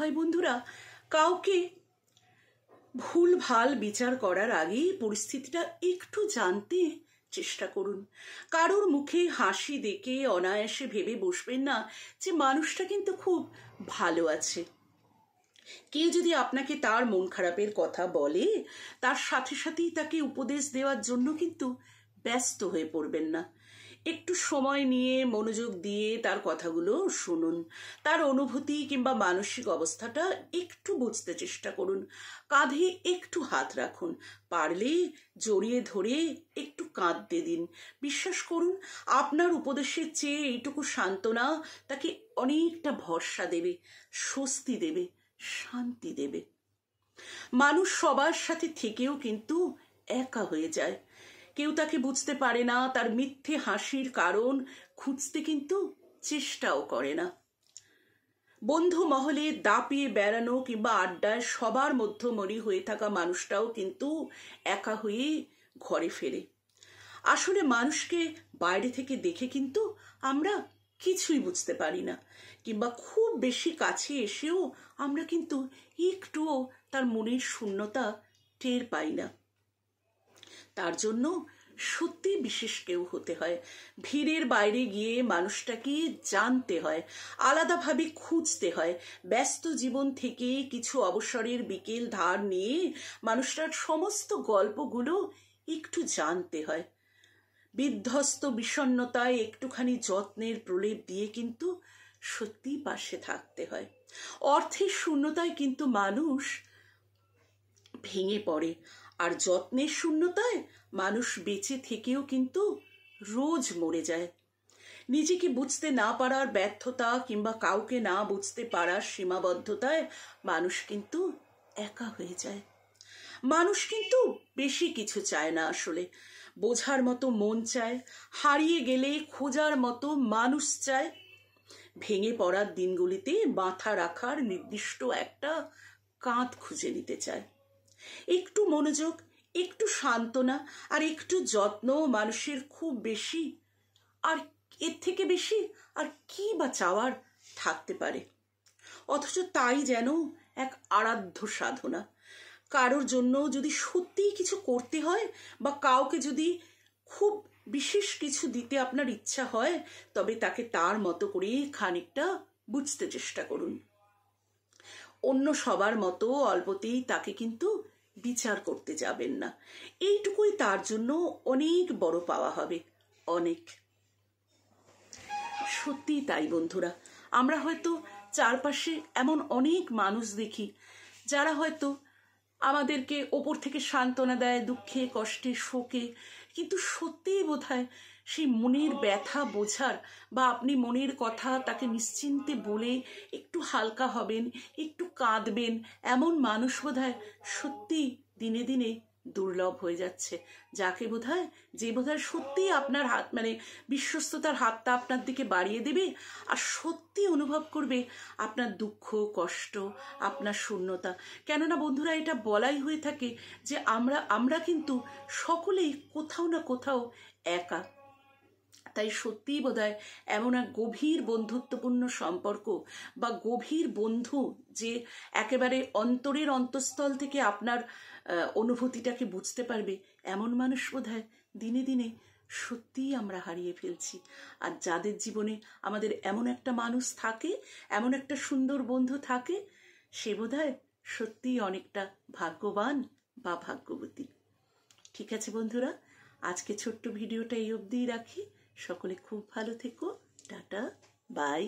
হয় বন্ধুরা, কাউকে ভুলভাল বিচার করার আগেই পরিস্থিতিটা একটু জানতে চেষ্টা করুন। কারোর মুখে হাসি দেখে অনায়াসে ভেবে বসবেন না যে মানুষটা কিন্তু খুব ভালো আছে। কেউ যদি আপনাকে তার মন খারাপের কথা বলে, তার সাথে সাথেই তাকে উপদেশ দেওয়ার জন্য কিন্তু ব্যস্ত হয়ে পড়বেন না। একটু সময় নিয়ে মনোযোগ দিয়ে তার কথাগুলো শুনুন। তার অনুভূতি কিংবা মানসিক অবস্থাটা একটু বুঝতে চেষ্টা করুন। কাঁধে একটু হাত রাখুন, পারলে জড়িয়ে ধরে একটু কাঁদতে দিন। বিশ্বাস করুন, আপনার উপদেশের চেয়ে এইটুকু সান্ত্বনা তাকে অনেকটা ভরসা দেবে, স্বস্তি দেবে, শান্তি দেবে। মানুষ সবার সাথে থেকেও কিন্তু একা হয়ে যায়। কেউ তাকে বুঝতে পারে না, তার মিথ্যে হাসির কারণ খুঁজতে কিন্তু চেষ্টাও করে না। বন্ধু মহলে দাপিয়ে বেড়ানো কিংবা আড্ডায় সবার মধ্যমণি হয়ে থাকা মানুষটাও কিন্তু একা হয়ে ঘরে ফেরে। আসলে মানুষকে বাইরে থেকে দেখে কিন্তু আমরা কিছুই বুঝতে পারি না, কিংবা খুব বেশি কাছে এসেও আমরা কিন্তু একটুও তার মনের শূন্যতা টের পাই না। তার জন্য সত্যি বিশেষ কেউ হতে হয়। ভিড়ের বাইরে গিয়ে মানুষটাকে জানতে হয়, আলাদাভাবে খুঁজতে হয়। ব্যস্ত জীবন থেকে কিছু অবসরের বিকেল ধার নিয়ে মানুষটার সমস্ত গল্পগুলো একটু জানতে হয়। বিধ্বস্ত বিষণ্ণতায় একটুখানি যত্নের প্রলেপ দিয়ে কিন্তু সত্যিই পাশে থাকতে হয়। অর্থের শূন্যতায় কিন্তু মানুষ ভেঙে পড়ে, আর যত্নের শূন্যতায় মানুষ বেঁচে থেকেও কিন্তু রোজ মরে যায়। নিজেকে বুঝতে না পারার ব্যর্থতা কিংবা কাউকে না বুঝতে পারার সীমাবদ্ধতায় মানুষ কিন্তু একা হয়ে যায়। মানুষ কিন্তু বেশি কিছু চায় না, আসলে বোঝার মতো মন চায়, হারিয়ে গেলে খোঁজার মতো মানুষ চায়, ভেঙে পড়ার দিনগুলিতে মাথা রাখার নির্দিষ্ট একটা কাঁধ খুঁজে নিতে চায়। একটু মনোযোগ, একটু সান্ত্বনা আর একটু যত্ন মানুষের খুব বেশি, আর এর থেকে বেশি আর কি বা চাওয়ার থাকতে পারে। অথচ তাই যেন এক আরাধ্য সাধনা। কারোর জন্য যদি সত্যিই কিছু করতে হয় বা কাউকে যদি খুব বিশেষ কিছু দিতে আপনার ইচ্ছা হয়, তবে তাকে তার মতো করে খানিকটা বুঝতে চেষ্টা করুন। অন্য সবার মতো অল্পতেই তাকে কিন্তু বিচার করতে যাবেন না। এইটুকুই তার জন্য অনেক বড় পাওয়া হবে, অনেক। সত্যিই তাই বন্ধুরা, আমরা হয়তো চারপাশে এমন অনেক মানুষ দেখি যারা হয়তো আমাদেরকে ওপর থেকে সান্ত্বনা দেয় দুঃখে, কষ্টে, শোকে, কিন্তু সত্যিই বোধহয় সেই মনের ব্যথা বোঝার বা আপনি মনের কথা তাকে নিশ্চিন্তে বলে একটু হালকা হবেন, একটু কাঁদবেন, এমন মানুষ বোধহয় সত্যি দিনে দিনে দুর্লভ হয়ে যাচ্ছে। যাকে বোধহয় যে বোধহয় সত্যিই আপনার হাত বিশ্বস্ততার হাতটা আপনার দিকে বাড়িয়ে দেবে আর সত্যি অনুভব করবে আপনার দুঃখ, কষ্ট, আপনার শূন্যতা। কেননা বন্ধুরা, এটা বলাই হয়ে থাকে যে আমরা কিন্তু সকলেই কোথাও না কোথাও একা। তাই সত্যিই বোধহয় এমন এক গভীর বন্ধুত্বপূর্ণ সম্পর্ক বা গভীর বন্ধু যে একেবারে অন্তরের অন্তঃস্থল থেকে আপনার অনুভূতিটাকে বুঝতে পারবে, এমন মানুষ বোধহয় দিনে দিনে সত্যিই আমরা হারিয়ে ফেলছি। আর যাদের জীবনে আমাদের এমন একটা মানুষ থাকে, এমন একটা সুন্দর বন্ধু থাকে, সে বোধহয় সত্যিই অনেকটা ভাগ্যবান বা ভাগ্যবতী। ঠিক আছে বন্ধুরা, আজকে ছোট্ট ভিডিওটা এই অবধিই রাখি। সকলে খুব ভালো থেকো। Tata, by.